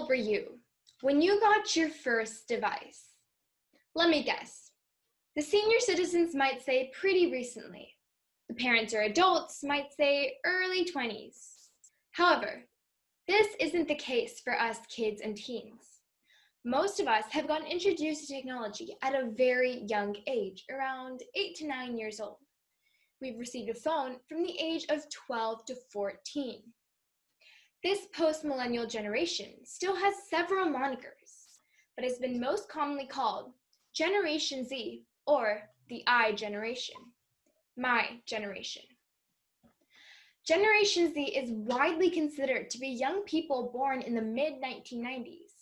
old were you when you got your first device? Let me guess. The senior citizens might say pretty recently. The parents or adults might say early 20s. However, this isn't the case for us kids and teens. Most of us have gotten introduced to technology at a very young age, around 8 to 9 years old. We've received a phone from the age of 12 to 14. This post-millennial generation still has several monikers, but has been most commonly called Generation Z or the I generation, my generation. Generation Z is widely considered to be young people born in the mid-1990s,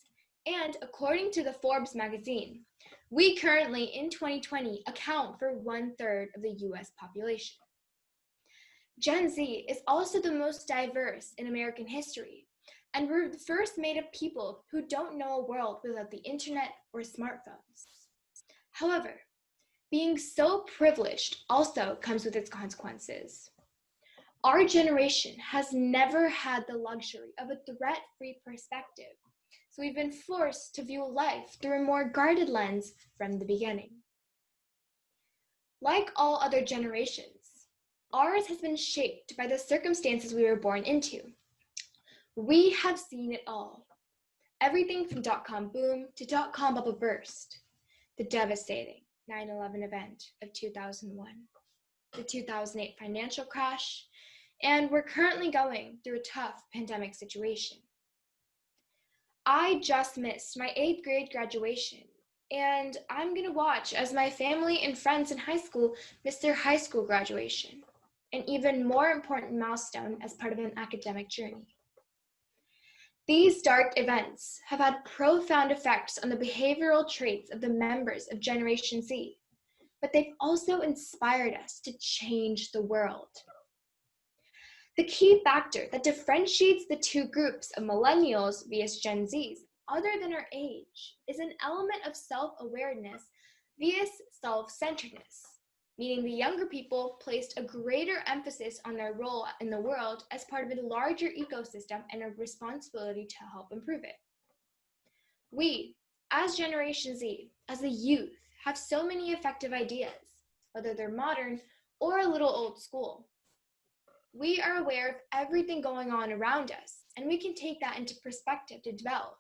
and according to the Forbes magazine, we currently in 2020 account for 1/3 of the US population. Gen Z is also the most diverse in American history, and we're the first made of people who don't know a world without the internet or smartphones. However, being so privileged also comes with its consequences. Our generation has never had the luxury of a threat-free perspective, so we've been forced to view life through a more guarded lens from the beginning. Like all other generations, ours has been shaped by the circumstances we were born into. We have seen it all. Everything from dot-com boom to dot-com bubble burst, the devastating 9/11 event of 2001, the 2008 financial crash, and we're currently going through a tough pandemic situation. I just missed my 8th grade graduation, and I'm gonna watch as my family and friends in high school miss their high school graduation, an even more important milestone as part of an academic journey. These dark events have had profound effects on the behavioral traits of the members of Generation Z, but they've also inspired us to change the world. The key factor that differentiates the two groups of millennials vs Gen Zs, other than our age, is an element of self-awareness vs self-centeredness, meaning the younger people placed a greater emphasis on their role in the world as part of a larger ecosystem and a responsibility to help improve it. We, as Generation Z, as a youth, have so many effective ideas, whether they're modern or a little old school. We are aware of everything going on around us, and we can take that into perspective to develop.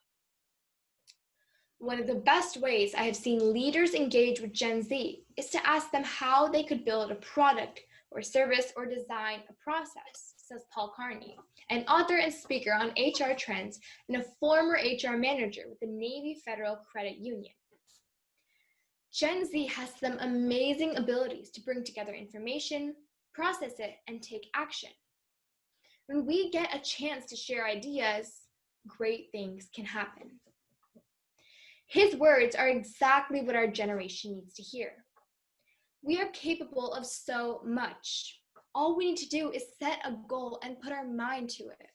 One of the best ways I have seen leaders engage with Gen Z is to ask them how they could build a product or service or design a process, says Paul Carney, an author and speaker on HR trends and a former HR manager with the Navy Federal Credit Union. Gen Z has some amazing abilities to bring together information, process it, and take action. When we get a chance to share ideas, great things can happen. His words are exactly what our generation needs to hear. We are capable of so much. All we need to do is set a goal and put our mind to it.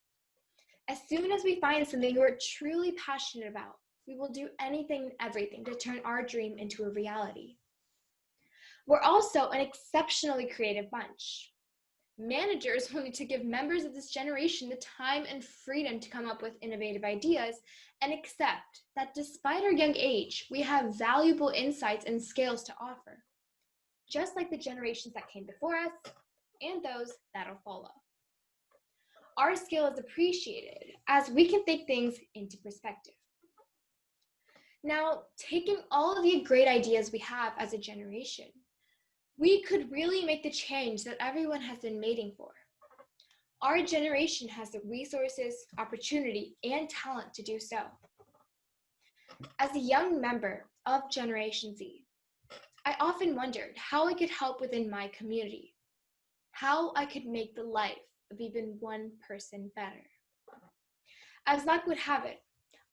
As soon as we find something we're truly passionate about, we will do anything and everything to turn our dream into a reality. We're also an exceptionally creative bunch. Managers will need to give members of this generation the time and freedom to come up with innovative ideas and accept that despite our young age, we have valuable insights and skills to offer, just like the generations that came before us and those that'll follow. Our skill is appreciated as we can think things into perspective. Now, taking all of the great ideas we have as a generation, we could really make the change that everyone has been waiting for. Our generation has the resources, opportunity, and talent to do so. As a young member of Generation Z, I often wondered how I could help within my community, how I could make the life of even one person better. As luck would have it,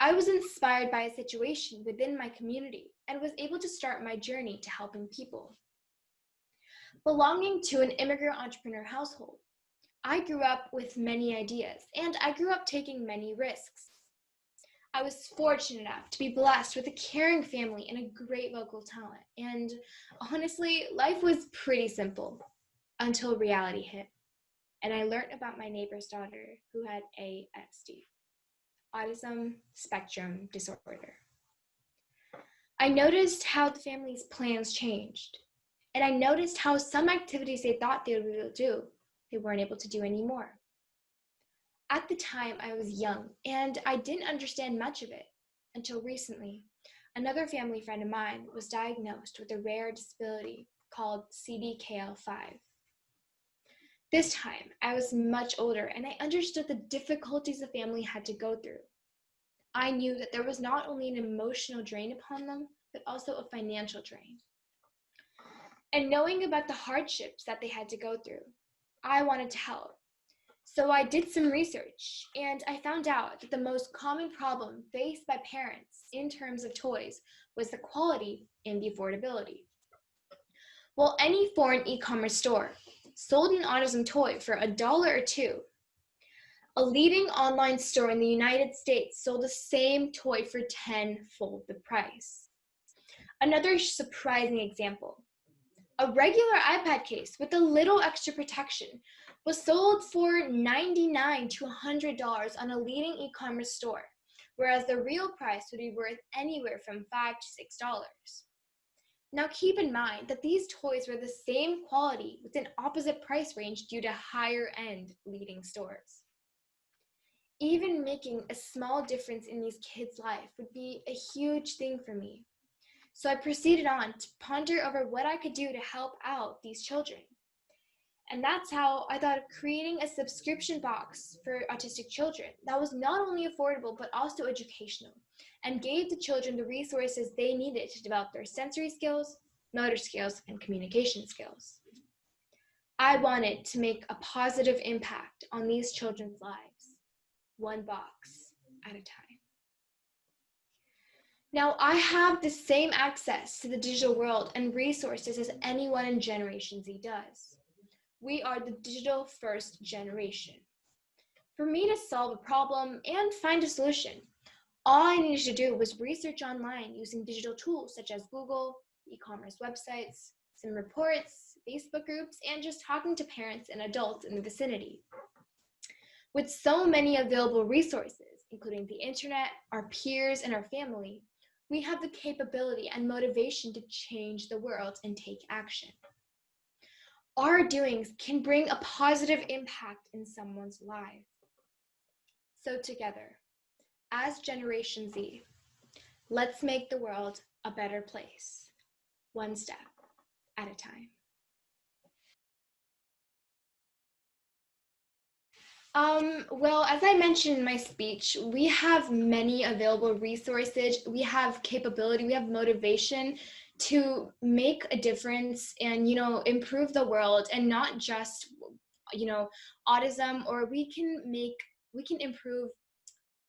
I was inspired by a situation within my community and was able to start my journey to helping people. Belonging to an immigrant entrepreneur household, I grew up with many ideas, and I grew up taking many risks. I was fortunate enough to be blessed with a caring family and a great local talent, and honestly, life was pretty simple until reality hit, and I learned about my neighbor's daughter who had ASD, autism spectrum disorder. I noticed how the family's plans changed, and I noticed how some activities they thought they would be able to do, they weren't able to do anymore. At the time, I was young, and I didn't understand much of it until recently. Another family friend of mine was diagnosed with a rare disability called CDKL5. This time, I was much older, and I understood the difficulties the family had to go through. I knew that there was not only an emotional drain upon them, but also a financial drain. And knowing about the hardships that they had to go through, I wanted to help. So I did some research, and I found out that the most common problem faced by parents in terms of toys was the quality and the affordability. Well, any foreign e-commerce store sold an autism toy for $1 or $2. A leading online store in the United States sold the same toy for tenfold the price. Another surprising example, a regular iPad case with a little extra protection was sold for $99 to $100 on a leading e-commerce store, whereas the real price would be worth anywhere from $5 to $6. Now keep in mind that these toys were the same quality with an opposite price range due to higher-end leading stores. Even making a small difference in these kids' life would be a huge thing for me. So I proceeded on to ponder over what I could do to help out these children. And that's how I thought of creating a subscription box for autistic children that was not only affordable, but also educational, and gave the children the resources they needed to develop their sensory skills, motor skills, and communication skills. I wanted to make a positive impact on these children's lives, one box at a time. Now, I have the same access to the digital world and resources as anyone in Generation Z does. We are the digital first generation. For me to solve a problem and find a solution, all I needed to do was research online using digital tools such as Google, e-commerce websites, some reports, Facebook groups, and just talking to parents and adults in the vicinity. With so many available resources, including the internet, our peers, and our family, we have the capability and motivation to change the world and take action. Our doings can bring a positive impact in someone's life. So together, as Generation Z, let's make the world a better place, one step at a time. Well, as I mentioned in my speech, we have many available resources. We have capability, we have motivation to make a difference and, improve the world, and not just, autism, or we can improve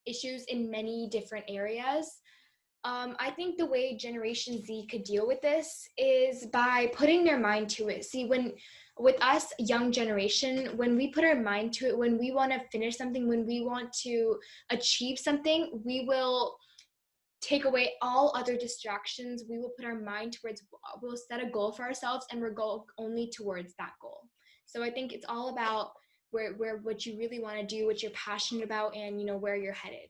issues in many different areas. I think the way Generation Z could deal with this is by putting their mind to it. See, with us, young generation, when we put our mind to it, when we want to finish something, when we want to achieve something, we will take away all other distractions. We will put our mind towards, we'll set a goal for ourselves, and we'll go only towards that goal. So I think it's all about where what you really want to do, what you're passionate about, and where you're headed.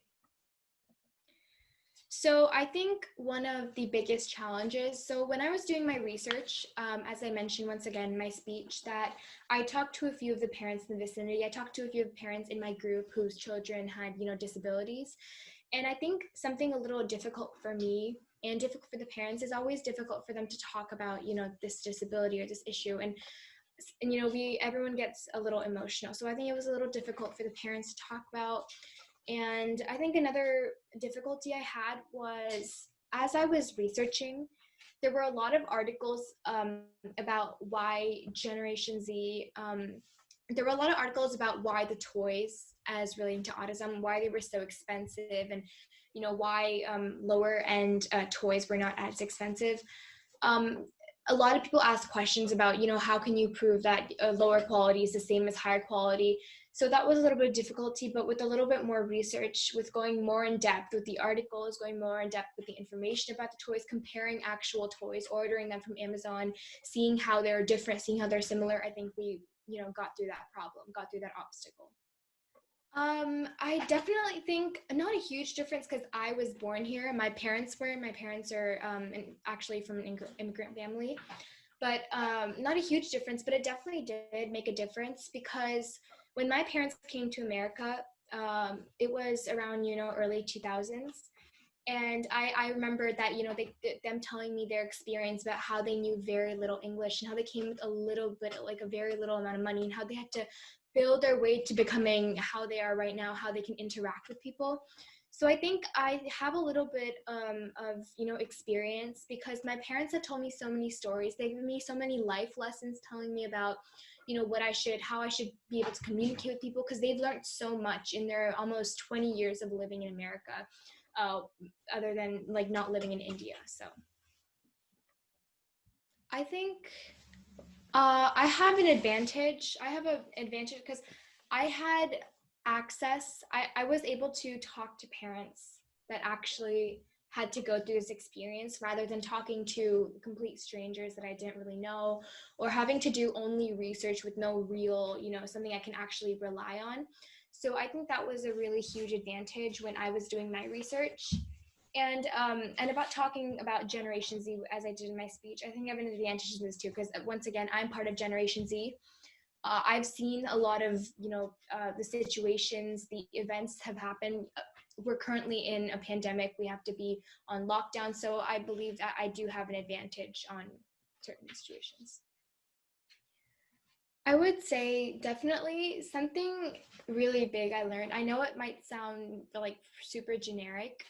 So I think one of the biggest challenges, so when I was doing my research, as I mentioned once again in my speech, that I talked to a few of the parents in the vicinity. I talked to a few of the parents in my group whose children had, disabilities. And I think something a little difficult for me and difficult for the parents is always difficult for them to talk about, this disability or this issue. And everyone gets a little emotional. So I think it was a little difficult for the parents to talk about. And I think another difficulty I had was, as I was researching, there were a lot of articles about why Generation Z, there were a lot of articles about why the toys as relating to autism, why they were so expensive, and why lower end toys were not as expensive. A lot of people ask questions about, how can you prove that lower quality is the same as higher quality? So that was a little bit of difficulty, but with a little bit more research, with going more in depth with the articles, going more in depth with the information about the toys, comparing actual toys, ordering them from Amazon, seeing how they're different, seeing how they're similar, I think we, got through that problem, got through that obstacle. I definitely think not a huge difference because I was born here. My parents were. My parents are actually from an immigrant family, but not a huge difference. But it definitely did make a difference because when my parents came to America, it was around early 2000s. And I remember that them telling me their experience about how they knew very little English and how they came with a little bit, like a very little amount of money, and how they had to build their way to becoming how they are right now, how they can interact with people. So I think I have a little bit of experience because my parents have told me so many stories. They've given me so many life lessons, telling me about how I should be able to communicate with people, because they've learned so much in their almost 20 years of living in America, uh, other than like not living in India. So I think I have an advantage. I have an advantage because I had access. I was able to talk to parents that actually had to go through this experience rather than talking to complete strangers that I didn't really know, or having to do only research with no real, something I can actually rely on. So I think that was a really huge advantage when I was doing my research. And about talking about Generation Z, as I did in my speech, I think I have an advantage in this too, because once again, I'm part of Generation Z. I've seen a lot of the situations, the events have happened. We're currently in a pandemic. We have to be on lockdown, so I believe that I do have an advantage on certain situations. I would say definitely something really big I learned. I know it might sound like super generic,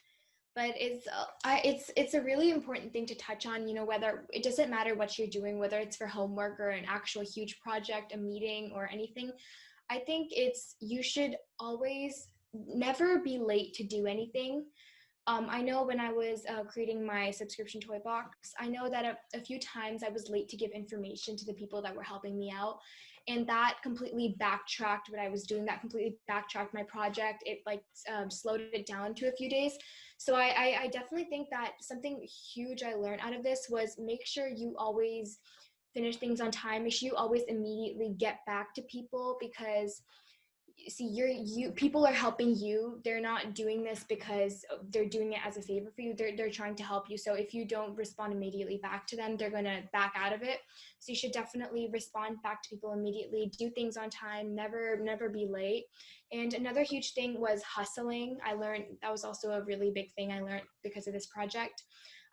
but it's a really important thing to touch on. Whether it doesn't matter what you're doing, whether it's for homework or an actual huge project, a meeting, or anything. I think you should always never be late to do anything. I know when I was creating my subscription toy box, I know that a few times I was late to give information to the people that were helping me out. And that completely backtracked what I was doing. That completely backtracked my project. It slowed it down to a few days. So I definitely think that something huge I learned out of this was make sure you always finish things on time. Make sure you always immediately get back to people, because see you people are helping you. They're not doing this because they're doing it as a favor for you. They're trying to help you. So if you don't respond immediately back to them, they're going to back out of it. So you should definitely respond back to people immediately, do things on time, never be late. And another huge thing was hustling. I learned that was also a really big thing I learned because of this project.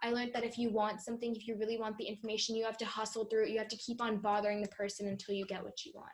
I learned that if you want something, if you really want the information, you have to hustle through it. You have to keep on bothering the person until you get what you want.